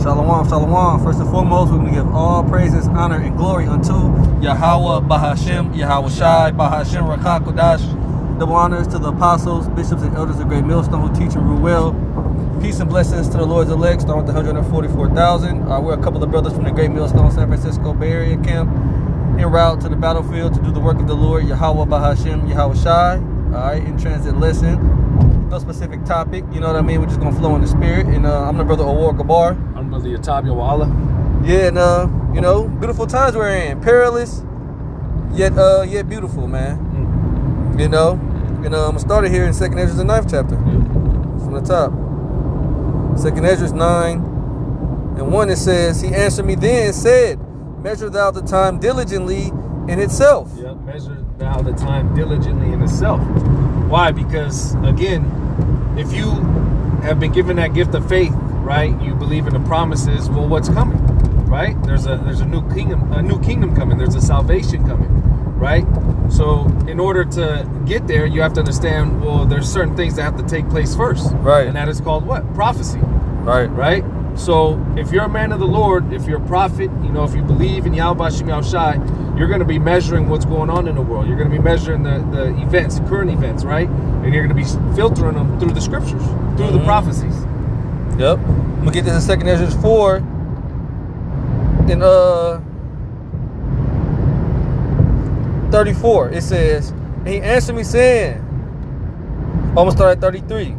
Shalom, shalom. First and foremost, we're going to give all praises, honor, and glory unto Yahweh, Bahashem, Yahweh Shai, Bahashem, Rakah Kodash. Double honors to the apostles, bishops, and elders of Great Millstone who teach and rule well. Peace and blessings to the Lord's elect, starting with the 144,000. We're a couple of brothers from the Great Millstone, San Francisco Bay Area camp, en route to the battlefield to do the work of the Lord, Yahweh, Bahashem, Yahweh Shai. All right, in transit lesson. No specific topic, you know what I mean? We're just gonna flow in the spirit. And I'm the brother Awar Gabar. I'm brother Yatab Yawala. Yeah, and you know, beautiful times we're in. Perilous, yet beautiful, man. You know, and I'm started here in 2nd Ezra, the 9th chapter, from the top. 2nd Ezra 9:1. It says, "He answered me then and said, Measure thou the time diligently in itself." Yeah, measure thou the time diligently in itself. Why? Because again, if you have been given that gift of faith, right? You believe in the promises. Well, what's coming, right? There's a new kingdom coming. There's a salvation coming, right? So in order to get there, you have to understand. Well, there's certain things that have to take place first, right? And that is called what? Prophecy, right? Right. So if you're a man of the Lord, if you're a prophet, you know, if you believe in Yahweh Shem Yahweh Shai, you're going to be measuring what's going on in the world. You're going to be measuring the events, current events, right? And you're going to be filtering them through the scriptures, through the prophecies. Yep. I'm going to get this in 2nd Ezra 4. In 34, it says, "And he answered me saying," I'm going to start at 33.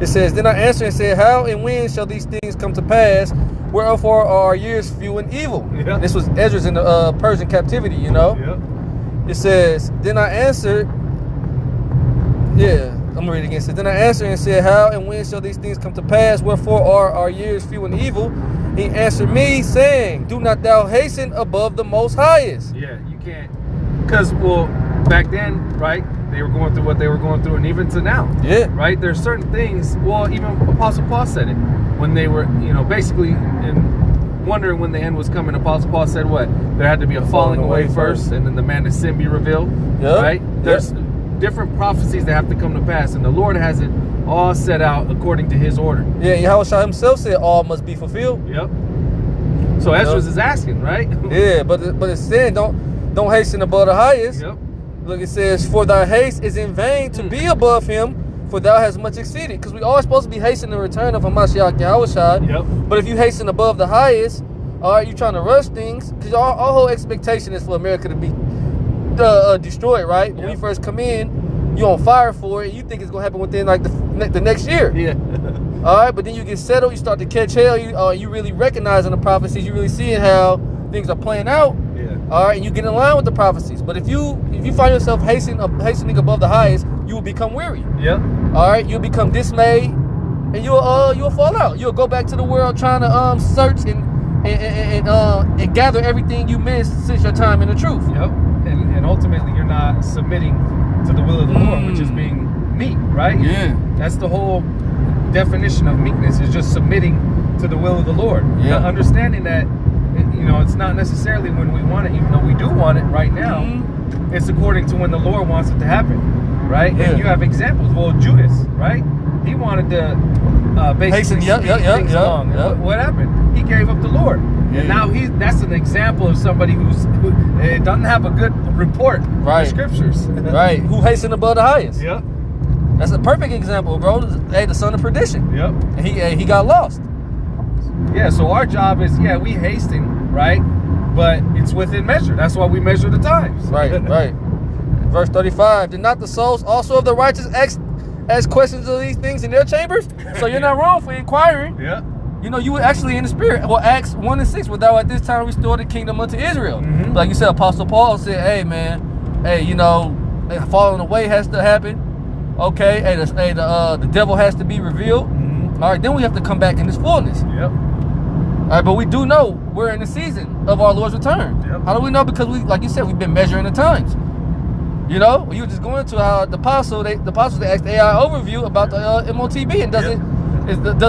It says, "Then I answered and said, How and when shall these things come to pass? Wherefore are our years few and evil?" Yeah. This was Ezra's in the Persian captivity, you know. Yeah. It says, "Then I answered," I'm going to read it again. It says, "Then I answered and said, How and when shall these things come to pass? Wherefore are our years few and evil? He answered me, saying, Do not thou hasten above the Most Highest." Yeah, you can't. Because, well, back then, right, they were going through what they were going through, and even to now. Yeah. Right? There's certain things, well, even Apostle Paul said it. When they were, you know, basically wondering when the end was coming, Apostle Paul said what? There had to be a falling away first, and then the man of sin be revealed. Yep. Right? There's different prophecies that have to come to pass, and the Lord has it all set out according to his order. Yeah, Yahweh Shai himself said all must be fulfilled. Yep. So Ezra is asking, right? Yeah, but it's saying don't hasten above the highest. Yep. Look, it says, "For thy haste is in vain to be above him, for thou hast much exceeded." Because we always supposed to be hastening the return of Hamashiach Yahweh Shai. Yep. But if you hasten above the highest, all right, you trying to rush things, because our whole expectation is for America to be destroyed, right? Yep. When we first come in, you on fire for it. You think it's gonna happen within like the next year. Yeah. All right, but then you get settled. You start to catch hell. You really recognizing the prophecies. You really seeing how things are playing out. Yeah. All right, and you get in line with the prophecies. But if you find yourself hastening above the highest, you will become weary. Yep. All right, you'll become dismayed, and you'll fall out. You'll go back to the world trying to search and gather everything you missed since your time in the truth. Yep. And ultimately, you're not submitting to the will of the Lord, which is being meek, right? Yeah. That's the whole definition of meekness, is just submitting to the will of the Lord. Yeah. Now, understanding that, you know, it's not necessarily when we want it, even though we do want it right now. It's according to when the Lord wants it to happen, right? Yeah. And you have examples. Well, Judas, right? He wanted to basically speed things along. Yep. What happened? He gave up the Lord. Yeah. And now that's an example of somebody who doesn't have a good report in the scriptures. Right. Who hastened above the highest? Yep. That's a perfect example, bro. Hey, the son of perdition. Yep. And he got lost. Yeah, so our job is, we hasten, right? But it's within measure. That's why we measure the times. Right, right. Verse 35. "Did not the souls also of the righteous ask questions of these things in their chambers?" So you're not wrong for inquiring. Yeah. You know, you were actually in the spirit. Well, Acts 1:6, "Without at this time restore the kingdom unto Israel." Like you said, Apostle Paul said, hey, man, you know, falling away has to happen. Okay, the devil has to be revealed. All right, then we have to come back in this fullness. Yep. All right, but we do know we're in the season of our Lord's return. Yep. How do we know? Because like you said, we've been measuring the times. You know, you were just going to how the apostles they asked the AI overview about the MOTB, and does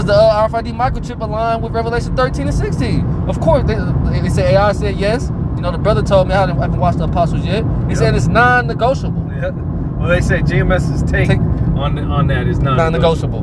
the RFID microchip align with Revelation 13 and 16? Of course, they say AI said yes. You know, the brother told me, I haven't watched the apostles yet. He said it's non-negotiable. Yeah. Well, they say GMS's take on that is non-negotiable. Non-negotiable.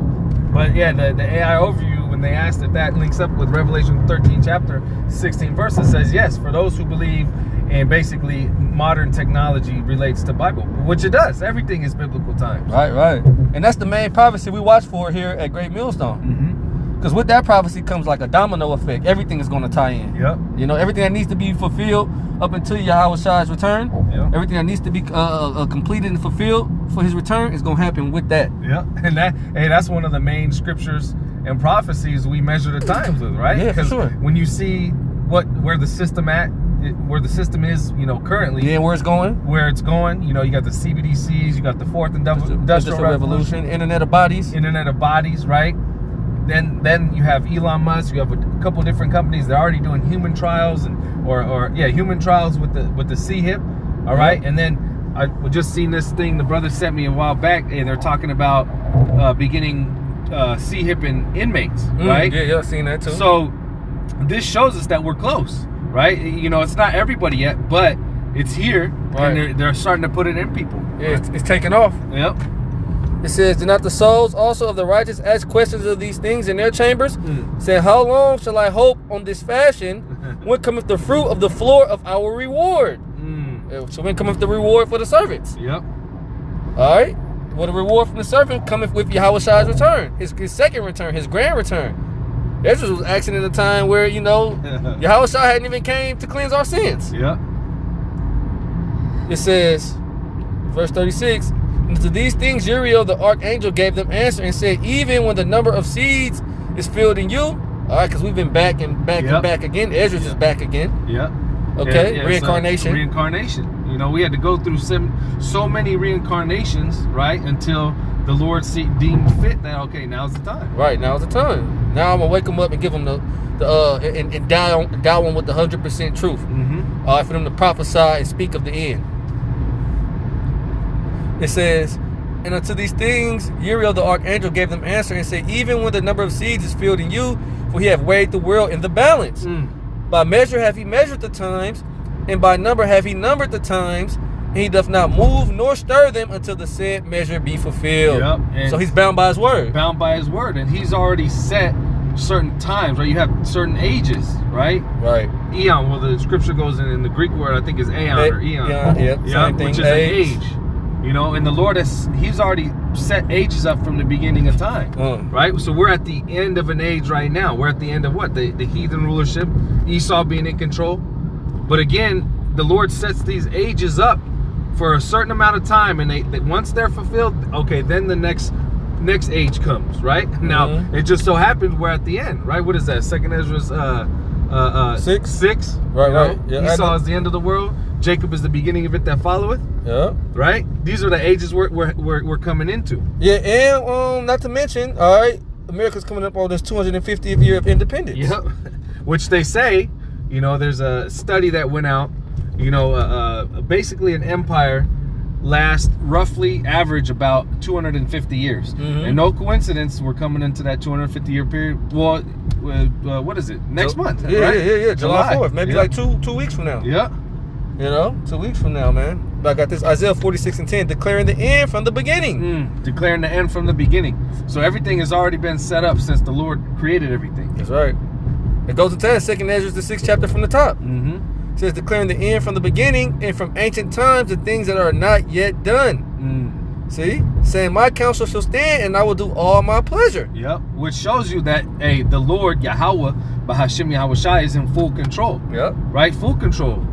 But yeah, the AI overview, when they asked if that links up with Revelation 13 chapter 16 verse, it says yes, for those who believe and basically modern technology relates to Bible, which it does. Everything is biblical times. Right. And that's the main prophecy we watch for here at Great Millstone. Because with that prophecy comes like a domino effect. Everything is going to tie in. Yep. You know, everything that needs to be fulfilled up until Yahweh Shai's return, everything that needs to be completed and fulfilled for his return is going to happen with that. Yeah, and that's one of the main scriptures and prophecies we measure the times with, right? Yeah, for sure. When you see where the system is, you know, currently, where it's going, you know, you got the CBDCs, you got the fourth industrial revolution, Internet of bodies, right? Then you have Elon Musk. You have a couple different companies that are already doing human trials human trials with the CHIP. All right, and then I just seen this thing the brother sent me a while back, and they're talking about beginning CHIP in inmates, right? Yeah, I've seen that too. So this shows us that we're close, right? You know, it's not everybody yet, but it's here, and they're starting to put it in people. Yeah, it's taking off. Yep. It says, do not the souls also of the righteous ask questions of these things in their chambers? Saying, how long shall I hope on this fashion? When cometh the fruit of the floor of our reward? So when cometh the reward for the servants? Yep. All right. Well, the reward from the servant cometh with Yahweh Shai's return, his second return, his grand return. Ezra was asking at a time where, you know, Yahweh Shai hadn't even came to cleanse our sins. Yeah. It says, verse 36, and to these things Uriel the archangel gave them answer and said, even when the number of seeds is filled in you, all right, because we've been back and back and back again. Ezra's is back again. Yeah. Okay, reincarnation. Reincarnation. You know, we had to go through so many reincarnations, right, until the Lord deemed fit that, okay, now's the time. Right, now's the time. Now I'm going to wake them up and give them and endow them with the 100% truth. For them to prophesy and speak of the end. It says, and unto these things Uriel the archangel gave them answer and said, even when the number of seeds is filled in you, for he hath weighed the world in the balance. By measure have he measured the times, and by number have he numbered the times, and he doth not move nor stir them until the said measure be fulfilled. Yep. So he's bound by his word. Bound by his word, and he's already set certain times, right? You have certain ages, right? Right. Eon, well, the scripture goes in the Greek word, I think is aeon or eon. Yeah, which is an age. You know, and the Lord he's already set ages up from the beginning of time, right? So we're at the end of an age right now. We're at the end of what? The heathen rulership, Esau being in control. But again, the Lord sets these ages up for a certain amount of time, and once they're fulfilled, okay, then the next age comes, right? Now, it just so happens we're at the end, right? What is that? 2nd Ezra's 6? Right. Yeah, Esau is the end of the world. Jacob is the beginning of it that followeth. Yeah. Right? These are the ages we're coming into. Yeah, and not to mention, all right, America's coming up on this 250th year of independence. Yep. Which they say, you know, there's a study that went out, you know, basically an empire lasts roughly average about 250 years. And no coincidence, we're coming into that 250 year period. Well, what is it? Next month, right? Yeah. July 4th, maybe like two weeks from now. Yeah. You know, 2 weeks from now, man. But I got this Isaiah 46:10, declaring the end from the beginning. Declaring the end from the beginning. So everything has already been set up since the Lord created everything. That's right. It goes to 2nd Ezra, the 6th chapter from the top. It says, declaring the end from the beginning and from ancient times the things that are not yet done. See? Saying, my counsel shall stand and I will do all my pleasure. Yep. Which shows you that, hey, the Lord, Yahweh, Bahashim Yahweh Shai, is in full control. Yep. Right? Full control.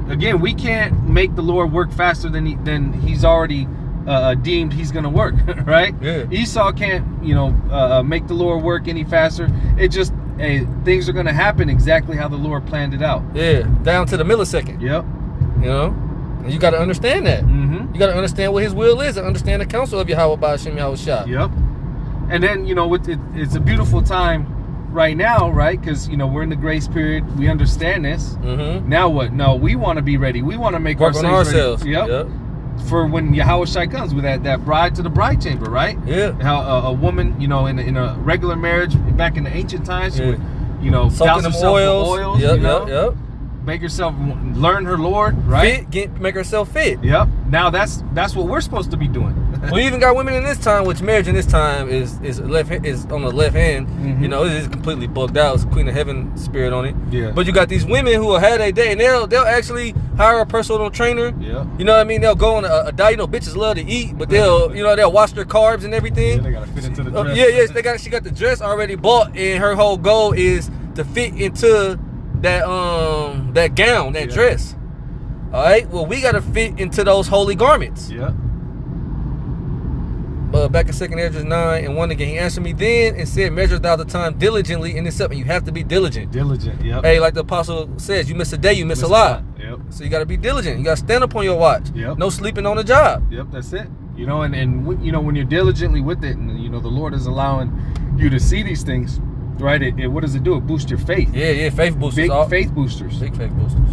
Again, we can't make the Lord work faster than he's already deemed he's going to work, right? Yeah. Esau can't, you know, make the Lord work any faster. It just, hey, things are going to happen exactly how the Lord planned it out. Yeah, down to the millisecond. Yep. You know, and you got to understand that. You got to understand what his will is and understand the counsel of Yahweh Ba'ashem Yahweh Shai. Yep. And then, you know, it's a beautiful time right now, right? Because, you know, we're in the grace period. We understand this. Now what? No, we want to be ready. We want to make ourselves ready. Yep. For when Yahweh Shai comes with that bride to the bride chamber, right? Yeah. How a woman, you know, in a regular marriage back in the ancient times, she would, you know, soaking them oils. Yep. Make herself learn her Lord, right? Make herself fit. Yep. now that's what we're supposed to be doing. We even got women in this time, which marriage in this time is on the left hand. Mhm. You know, it is completely bugged out. It's Queen of Heaven spirit on it. Yeah. But you got these women who will have their day, and they'll actually hire a personal trainer. Yeah. You know what I mean? They'll go on a diet. You know, bitches love to eat, but they'll watch their carbs and everything. Yeah, they gotta fit into the dress. She got the dress already bought, and her whole goal is to fit into that gown, that dress. All right. Well, we got to fit into those holy garments. Yeah. Back in 2 Esdras 9 and 1 again, he answered me then and said, measure thou the time diligently in this something. You have to be diligent. Diligent. Yep. Hey, like the apostle says, you miss a day, you miss a lot. Yep. So you got to be diligent. You got to stand up on your watch. Yep. No sleeping on the job. Yep, that's it. You know, and you know, when you're diligently with it, and you know the Lord is allowing you to see these things, right? It what does it do? It boosts your faith. Yeah, faith boosters. Big faith boosters. Big faith boosters.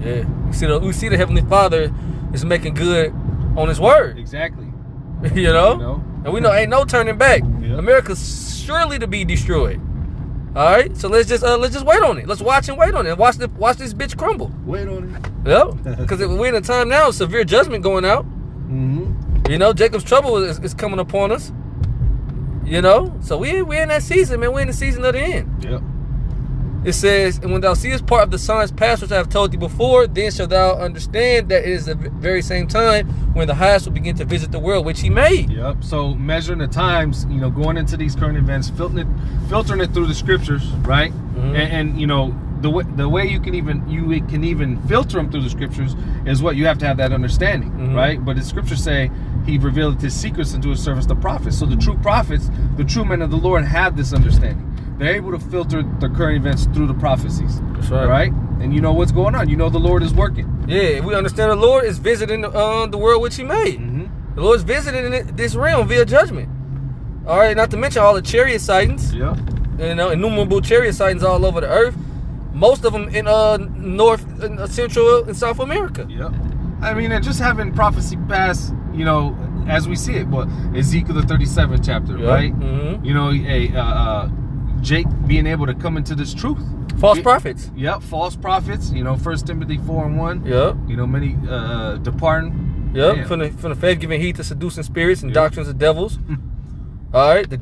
Yeah, we see the Heavenly Father is making good on His word. Exactly. You know, and we know ain't no turning back. Yep. America's surely to be destroyed. All right, so let's just wait on it. Let's watch and wait on it. Watch this bitch crumble. Wait on it. Yep, because we're in a time now of severe judgment going out. Mm-hmm. You know, Jacob's trouble is coming upon us. You know, so we're in that season, man. We're in the season of the end. Yep. It says, and when thou seest part of the signs past which I have told thee before, then shalt thou understand that it is the very same time when the highest will begin to visit the world which He made. Yep. So measuring the times, you know, going into these current events, filtering it through the scriptures, right? Mm-hmm. And you know, the way you can even filter them through the scriptures is what you have to have that understanding, Mm-hmm. right? But the scriptures say He revealed His secrets unto His servants, the prophets. So the true prophets, the true men of the Lord, have this understanding. They're able to filter the current events through the prophecies. That's right. Right? And you know what's going on. You know the Lord is working. Yeah, we understand the Lord is visiting the world which He made. Mm-hmm. The Lord's visiting this realm via judgment. All right, not to mention all the chariot sightings. Yeah. You know, innumerable chariot sightings all over the earth. Most of them in North, Central, and South America. Yep. I mean, and just having prophecy pass, you know, as we see it. But Ezekiel the 37th chapter, Yep. right? Mm-hmm. You know, Jake being able to come into this truth. False prophets. Yep, false prophets. You know, 1 Timothy 4:1. Yep. You know, many departing. Yep. Damn. From the faith giving heed to seducing spirits and Yep. doctrines of devils. All right, the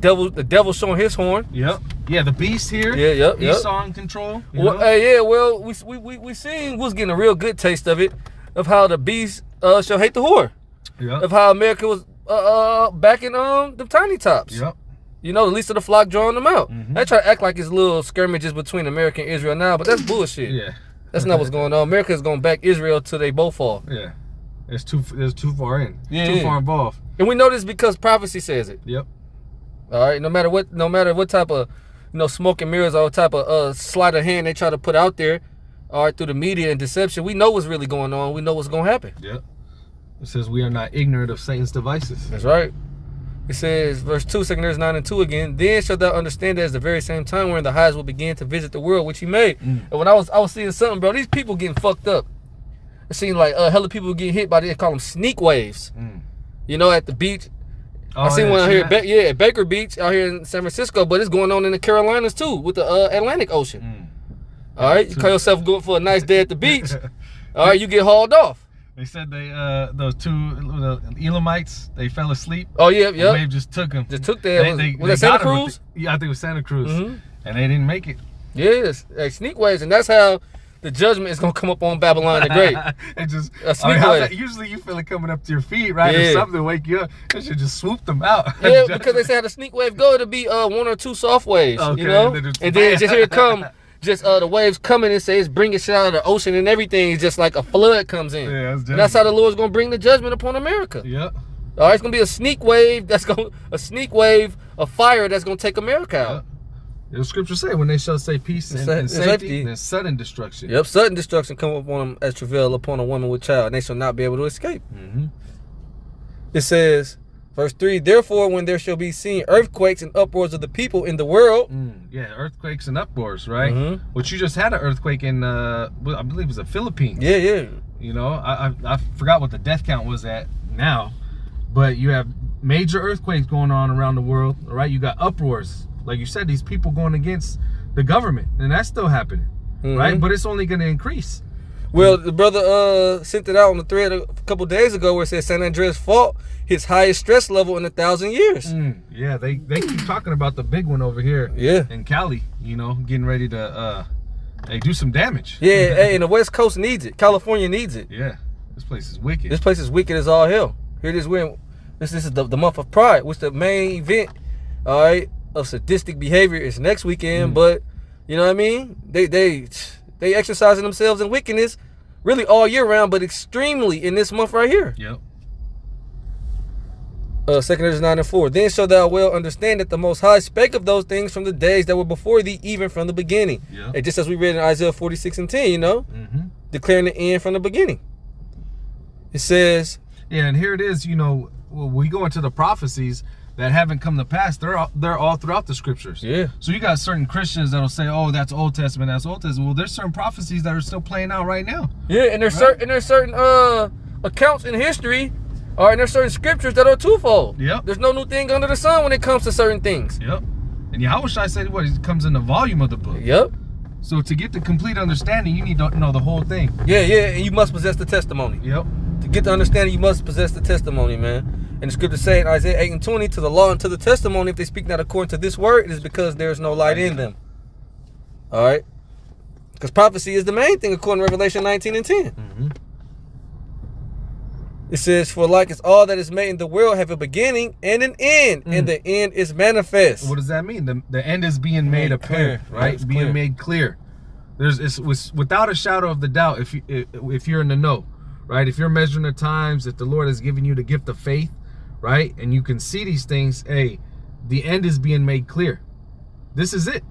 devil showing his horn. Yep. Yeah, the beast here. Yeah, yep, yep. Esau in control. you Well, know? we seen was getting a real good taste of it, of how the beast shall hate the whore, Yep. of how America was backing the tiny tops. Yep. You know, the least of the flock drawing them out. Mhm. They try to act like it's little skirmishes between America and Israel now, but that's bullshit. Yeah. That's not what's going on. America is going to back Israel till they both fall. Yeah. It's too far in. Yeah, Too yeah. far involved. And we know this because prophecy says it. Yep. All right, no matter what type of, smoke and mirrors or what type of sleight of hand they try to put out there, all right, through the media and deception, we know what's really going on. We know what's going to happen. Yep. It says we are not ignorant of Satan's devices. That's right. It says, verse 2, 2 Esdras 9 and 2 again, then shalt thou understand that it's the very same time when the highest will begin to visit the world which He made. And when I was seeing something, bro, these people getting fucked up. It seemed like hella people getting hit by, they call them sneak waves. You know, at the beach. Oh, I seen one out here that. at Baker Beach out here in San Francisco, but it's going on in the Carolinas too with the Atlantic Ocean. All right, you call yourself going for a nice day at the beach. All right, you get hauled off. They said those two Elamites, they fell asleep. Oh yeah, The yeah. wave just took them. Just took that. Was that Santa Cruz? Yeah, I think it was Santa Cruz. Mhm. And they didn't make it. Yes, like sneak waves, and that's how the judgment is gonna come up on Babylon the Great. It just A sneak wave. usually you feel it coming up to your feet, right? Or Yeah. something to wake you up. It should just swoop them out. Yeah, because they say how the sneak wave go, it'll be 1 or 2 soft waves, Okay, you know, and then it's- and then just here it come, just the waves coming and say it's bringing shit out of the ocean and everything. It's just like a flood comes in. Yeah, that's And that's how the Lord's gonna bring the judgment upon America. Yep. All right, it's gonna be a sneak wave. A fire that's gonna take America out. The scripture say when they shall say peace and And safety, safety. then sudden destruction. Yep, sudden destruction come upon them as travail upon a woman with child, and they shall not be able to escape. Mm-hmm. It says, verse 3, therefore when there shall be seen earthquakes and uproars of the people in the world. Yeah, earthquakes and uproars, right? Mhm. Which you just had an earthquake in, I believe it was the Philippines. Yeah, yeah. You know, I forgot what the death count was at now, but you have major earthquakes going on around the world, all right? You got uproars. Like you said, these people going against the government, and that's still happening, right? But it's only going to increase. Well, the brother sent it out on the thread a couple days ago where it said San Andreas fought his highest stress level in 1,000 years. Yeah, they keep talking about the big one over here. Yeah. In Cali, you know, getting ready to do some damage. Yeah, hey, and the West Coast needs it. California needs it. Yeah, this place is wicked. This place is wicked as all hell. Here it is. This is the month of Pride, which the main event, all right, of sadistic behavior is next weekend. But you know what I mean? They exercising themselves in wickedness really all year round, but extremely in this month right here. Yep. 2 Ezra 9:4. Then shalt thou well understand that the Most High spake of those things from the days that were before thee, even from the beginning. Yep. And just as we read in Isaiah 46:10, you know, declaring the end from the beginning. It says, yeah, and here it is. You know, when we go into the prophecies that haven't come to pass, they're all throughout the scriptures. Yeah. So you got certain Christians that'll say, "Oh, that's Old Testament, that's Old Testament." Well, there's certain prophecies that are still playing out right now. yeah, and there's certain accounts in history, and there's certain scriptures that are twofold. Yep. There's no new thing under the sun when it comes to certain things. Yep. And Yahushua said, "What? It comes in the volume of the book." Yep. So to get the complete understanding, you need to know the whole thing. Yeah, and you must possess the testimony. Yep. To get the understanding, you must possess the testimony, man. And the scripture say in Isaiah 8:20, to the law and to the testimony, if they speak not according to this word, it is because there is no light in them. All right? Because prophecy is the main thing according to Revelation 19:10. It says, for like as all that is made in the world have a beginning and an end, and the end is manifest. What does that mean? The end is being made apparent, right? It's being clear. made clear. It's without a shadow of the doubt, if you're in the know, right? If you're measuring the times, if the Lord has given you the gift of faith, right? And you can see these things, hey, the end is being made clear. This is it.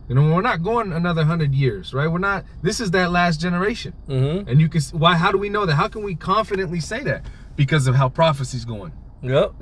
You know, we're not going another 100 years, right? We're not, this is that last generation. And you can, why, how do we know that? How can we confidently say that? Because of how prophecy's going. Yep.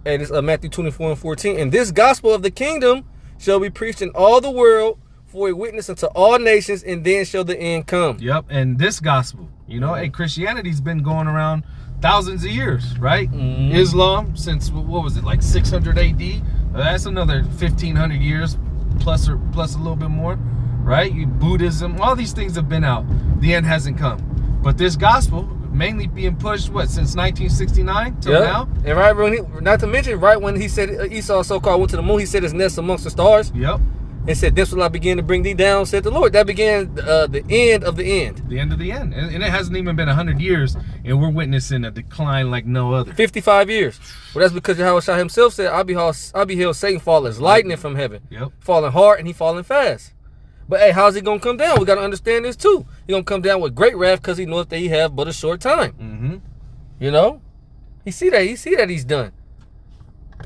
And it's Matthew 24:14. And this gospel of the kingdom shall be preached in all the world for a witness unto all nations, and then shall the end come. Yep. And this gospel, you know, hey, Christianity's been going around thousands of years, right? Islam since, what was it, like 600 AD? That's another 1,500 years plus a little bit more, right? Buddhism, all these things have been out. The end hasn't come. But this gospel, mainly being pushed, what, since 1969 till now? And right when not to mention, right when he said Esau so-called went to the moon, he said his nest amongst the stars. Yep. And said, this will I begin to bring thee down, said the Lord. That began the end of the end. The end of the end. And it hasn't even been 100 years, and we're witnessing a decline like no other. 55 years. Well, that's because Yahushua himself said, I beheld Satan fall as lightning from heaven. Yep. Falling hard, and he falling fast. But hey, how's he going to come down? We got to understand this too. He's going to come down with great wrath because he knows that he have but a short time. You know? He see that he's done.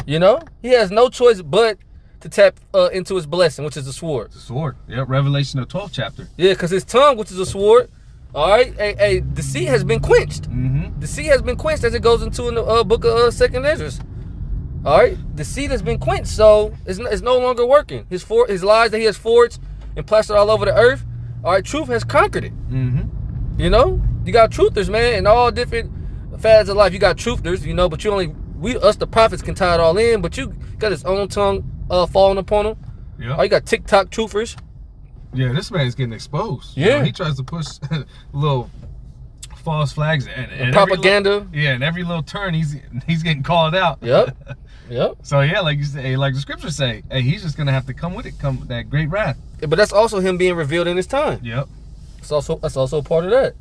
You know? He has no choice but to tap into his blessing, which is the sword. The sword. Yep. Revelation, the 12th chapter. Yeah, because his tongue, which is a sword, all right, the sea has been quenched. The sea has been quenched as it goes into in the book of 2 Ezra. All right, the seed has been quenched, so it's no longer working. His lies that he has forged and plastered all over the earth, all right, truth has conquered it. You know, you got truthers, man, in all different fads of life. You got truthers, you know, but us the prophets can tie it all in, but you got his own tongue falling upon him. Yeah. Oh, you got TikTok truthers. Yeah, this man's getting exposed. Yeah. You know, he tries to push little false flags and propaganda. And every little turn he's getting called out. Yep. So yeah, like you say, like the scriptures say, hey, he's just gonna have to come with that great wrath. Yeah, but that's also him being revealed in his time. Yep. That's also part of that.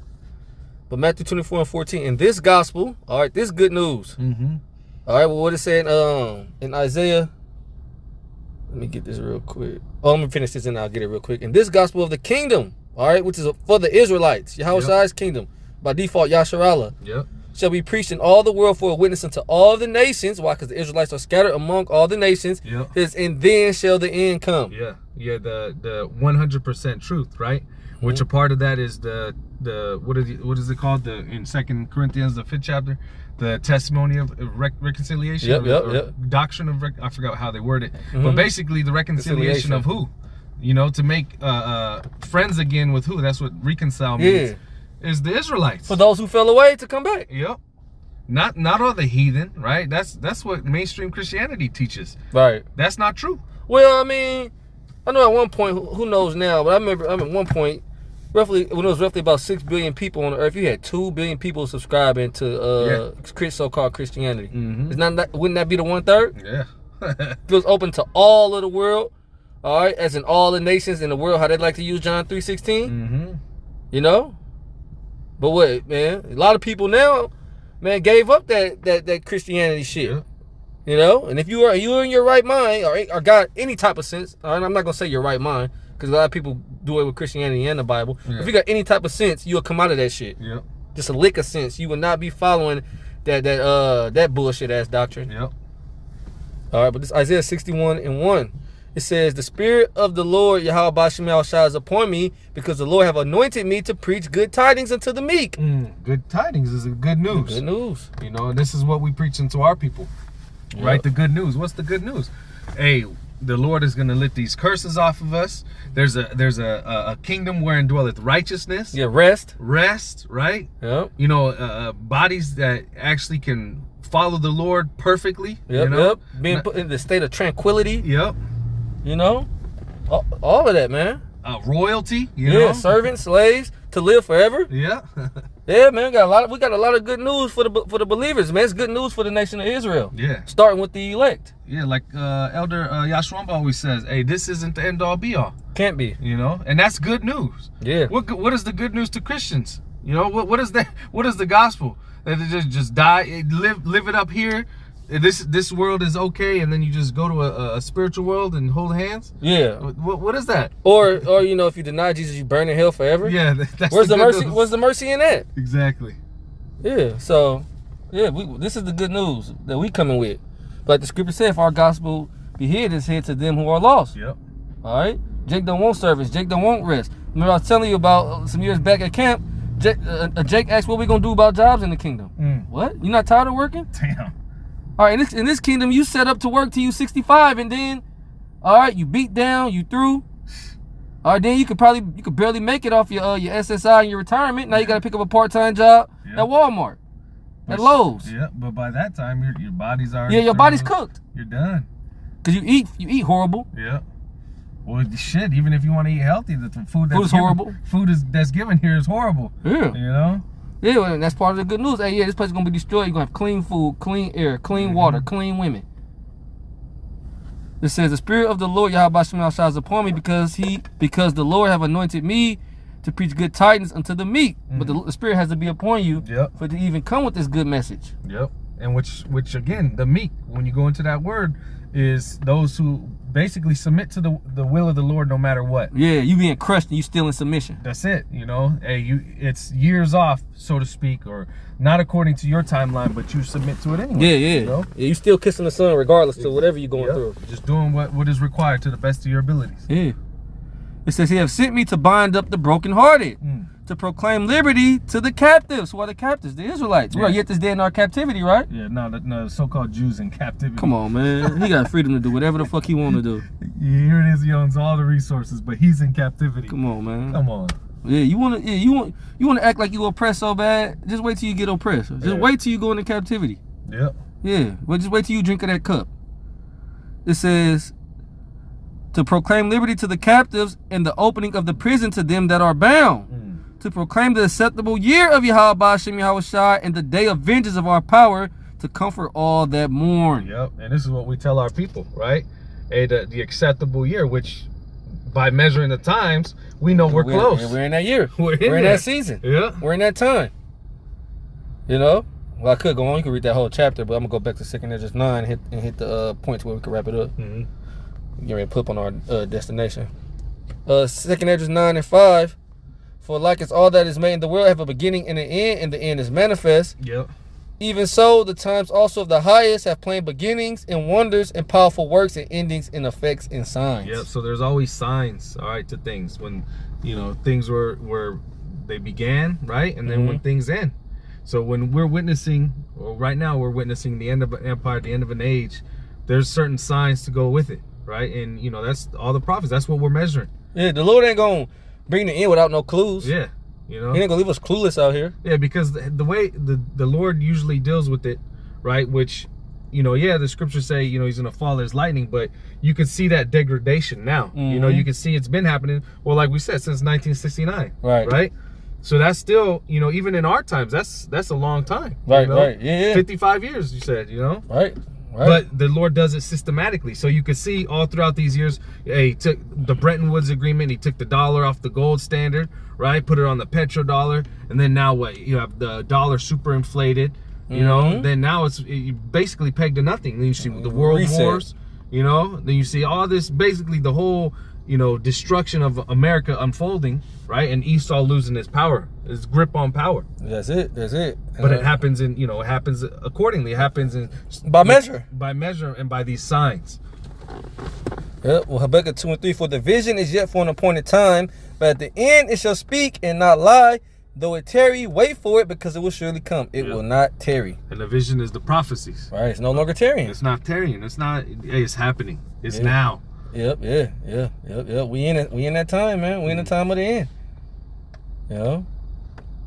But Matthew 24:14, in this gospel, all right, this good news. All right, well, what it said in Isaiah. Let me get this real quick. Oh, let me finish this and I'll get it real quick. In this gospel of the kingdom, all right, which is for the Israelites, Yahushua's kingdom, by default, Yasharallah, shall be preached in all the world for a witness unto all the nations. Why? Because the Israelites are scattered among all the nations. And then shall the end come. Yeah, the 100% truth, right? Which a part of that is the what is it called? In 2 Corinthians, the 5th chapter, the testimony of reconciliation, doctrine of I forgot how they word it, but basically the reconciliation of who, you know, to make friends again with who? That's what reconcile means. Is the Israelites, for those who fell away to come back. Not all the heathen, right? That's what mainstream Christianity teaches. Right. That's not true. Well, I mean, I know at one point, who knows now, but I remember at one point, when it was roughly about 6 billion people on the earth, you had 2 billion people subscribing to so-called Christianity. Wouldn't that be the 1/3? Yeah. If it was open to all of the world, all right, as in all the nations in the world, how they like to use John 3:16, you know. But what, man? A lot of people now, man, gave up that Christianity shit. Yeah. You know, and if you are in your right mind or got any type of sense, and I'm not gonna say your right mind because a lot of people do it with Christianity and the Bible. Yeah. If you got any type of sense, you'll come out of that shit. Yep. Just a lick of sense. You will not be following that bullshit ass doctrine. Yep. All right, but this Isaiah 61:1. It says, "The Spirit of the Lord Yahweh Bashim Yahushua is upon me, because the Lord have anointed me to preach good tidings unto the meek." Good tidings is good news. Good news. You know, this is what we preach into our people. Yep. Right? The good news. What's the good news? Hey, the Lord is going to lift these curses off of us. There's a kingdom wherein dwelleth righteousness. Yeah, rest. Rest, right? Yep. You know, bodies that actually can follow the Lord perfectly. Yep, you know? yep. Being put in the state of tranquility. Yep. You know? All of that, man. Royalty, you know? Servants, slaves, to live forever. Yeah. Yeah, man, we got a lot of good news for the believers, man. It's good news for the nation of Israel. Yeah. Starting with the elect. Yeah, like Elder Yashwamba always says, hey, this isn't the end all be all. Can't be. You know? And that's good news. Yeah. What is the good news to Christians? You know, what is that? What is the gospel? That they just die, live it up here. This world is okay, and then you just go to a spiritual world and hold hands. Yeah. What is that? Or you know, if you deny Jesus, you burn in hell forever. Yeah. That's Where's the mercy? news. Where's the mercy in that? Exactly. Yeah. So, yeah, this is the good news that we coming with. Like the scripture said, if our gospel be hid, it's hid to them who are lost. Yep. All right. Jake don't want service. Jake don't want rest. Remember I was telling you about some years back at camp. Jake asked, "What we gonna do about jobs in the kingdom?" What? You not tired of working? Damn. All right, in this kingdom, you set up to work till you 65, and then, all right, you beat down, you through. All right, then you could barely make it off your SSI and your retirement. Now you got to pick up a part-time job at Walmart, at Lowe's. Yeah, but by that time, your body's already. Yeah, your body's cooked. You're done. Cause you eat horrible. Yeah. Well, shit. Even if you want to eat healthy, the food that's horrible. That's given here is horrible. Yeah. You know. Yeah, and that's part of the good news. Hey, yeah, this place is gonna be destroyed. You're gonna have clean food, clean air, clean water, clean women. It says, "The Spirit of the Lord Yahweh Bashim Yahushua is upon me, because the Lord have anointed me to preach good tidings unto the meek." But the Spirit has to be upon you for it to even come with this good message. Yep. And which again, the meek, when you go into that word, is those who basically submit to the will of the Lord no matter what. Yeah, you being crushed and you still in submission. That's it. You know, hey, it's years off, so to speak, or not according to your timeline, but you submit to it anyway. Yeah. You know? Yeah, you still kissing the sun regardless to whatever you're going through. Just doing what is required to the best of your abilities. Yeah. It says, "He have sent me to bind up the brokenhearted, to proclaim liberty to the captives." Who are the captives? The Israelites. Yeah. We're yet this day in our captivity, right? Yeah, no, so-called Jews in captivity. Come on, man. He got freedom to do whatever the fuck he want to do. Here it is. He owns all the resources, but he's in captivity. Come on, man. Come on. Yeah, you want to act like you oppressed so bad. Just wait till you get oppressed. Just wait till you go into captivity. Yep. Yeah, well, just wait till you drink of that cup. It says, "To proclaim liberty to the captives, and the opening of the prison to them that are bound. To proclaim the acceptable year of Yahweh Bashim Yahushua, and the day of vengeance of our power, to comfort all that mourn." Yep. And this is what we tell our people, right? Hey, the acceptable year, which by measuring the times, we know we're close. We're in that year. We're in there. that season. Yeah. We're in that time. You know? Well, I could go on. You could read that whole chapter, but I'm going to go back to 2 Esdras 9 and hit the points where we can wrap it up. Get ready to put up on our destination. 2 Esdras 9 and 5. "For like as all that is made in the world have a beginning and an end, and the end is manifest. Yep. Even so, the times also of the highest have plain beginnings and wonders and powerful works and endings and effects and signs." Yep. So there's always signs, all right, to things when things were they began, right, and then when things end. So when we're witnessing, or right now we're witnessing the end of an empire, the end of an age, there's certain signs to go with it, right? And that's all the prophets. That's what we're measuring. Yeah, the Lord ain't gonna bring the end without no clues. Yeah. He ain't gonna leave us clueless out here. Yeah, because the way the Lord usually deals with it, right, which you know, yeah, the scriptures say, you know, he's gonna fall as lightning, but you can see that degradation now. You know, you can see it's been happening. Well, like we said, since 1969. Right. So that's still, you know, even in our times, that's a long time. Right. You know? Right. Yeah. 55 years, you said. You know. Right. Right. But the Lord does it systematically. So you can see all throughout these years, he took the Bretton Woods Agreement, he took the dollar off the gold standard, right? Put it on the petrodollar. And then now what? You have the dollar super inflated, you know? Then now it's you basically pegged to nothing. Then you see the world wars, you know? Then you see all this, basically the whole, you know, destruction of America unfolding, right? And Esau losing his power, his grip on power. That's it. That's it. But it happens in, you know, it happens accordingly. It happens in by measure. By measure and by these signs. Yep. Well, Habakkuk 2 and 3, for the vision is yet for an appointed time, but at the end it shall speak and not lie. Though it tarry, wait for it, because it will surely come. It will not tarry. And the vision is the prophecies. Right. It's no longer tarrying. It's not tarrying. It's not. Hey, it's happening. It's now. Yep. We in it. We in that time, man. We in the time of the end. You know.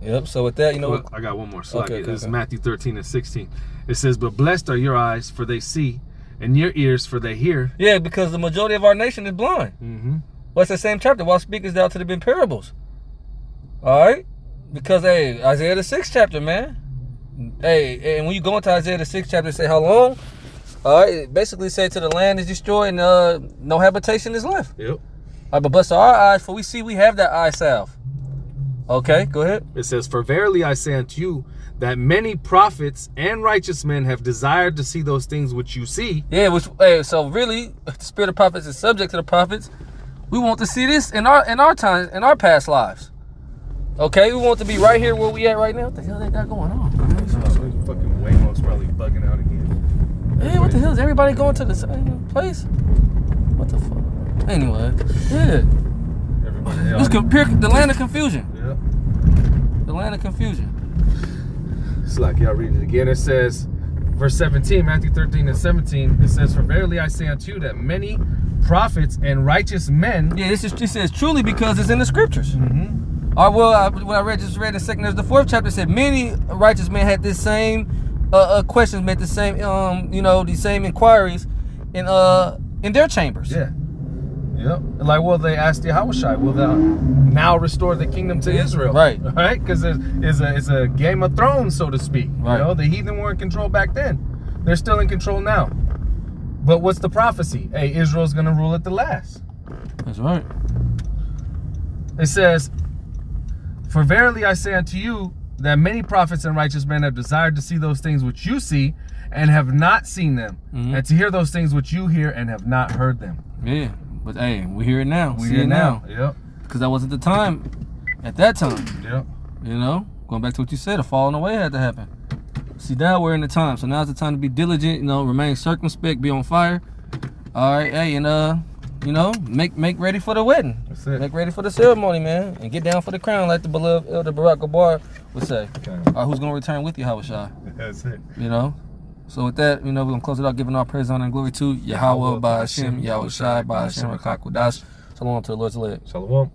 Yep. So with that, you know, well, I got one more. So okay, this is Matthew 13 and 16. It says, "But blessed are your eyes, for they see, and your ears, for they hear." Yeah, because the majority of our nation is blind. What's the same chapter? Why speakest thou to them in parables? All right. Because, hey, Isaiah the 6th chapter, man. Hey, and when you go into Isaiah the 6th chapter, say how long? All right, it basically say to the land is destroyed and no habitation is left. Yep. All right, but bless our eyes, for we see we have that eye salve. Okay, go ahead. It says, "For verily I say unto you, that many prophets and righteous men have desired to see those things which you see." Yeah, hey, so really, the spirit of prophets is subject to the prophets. We want to see this in our times, in our past lives. Okay, we want to be right here where we at right now. What the hell they got going on? Fucking Waymo's probably bugging out again. Hey, what the hell? Is everybody going to the same place? What the fuck? Anyway, yeah. Everybody the land of confusion. Yeah. The land of confusion. It's like, y'all read it again. It says, verse 17, Matthew 13 and 17, it says, "For verily I say unto you that many prophets and righteous men..." Yeah, it says truly because it's in the scriptures. All right, well, when I just read the second, there's the 4th chapter, it said many righteous men had this same questions, made the same, you know, these same inquiries in their chambers. Yeah. Yep. Like, well, they asked Yahushua, will thou now restore the kingdom to Israel? Right. Right? Because it's a Game of Thrones, so to speak. Right. You know, the heathen were in control back then. They're still in control now. But what's the prophecy? Hey, Israel's going to rule at the last. That's right. It says, "For verily I say unto you, that many prophets and righteous men have desired to see those things which you see, and have not seen them, and to hear those things which you hear, and have not heard them." Yeah, but hey, we hear it now. We see hear it now. Yep. Because that wasn't the time at that time. Yep. You know, going back to what you said, a falling away had to happen. See, now we're in the time. So now's the time to be diligent, you know, remain circumspect, be on fire. All right, hey, and you know, make ready for the wedding. That's it. Make ready for the ceremony, man. And get down for the crown, like the beloved Elder Barack Obama would say. Okay. Who's going to return with you, Yahushua? That's it. You know? So with that, you know, we're going to close it out, giving our praise, honor, and glory to Yahweh, by Hashem, Yahushua, by Hashem, Rakakwadash. Shalom to the Lord's led. Shalom.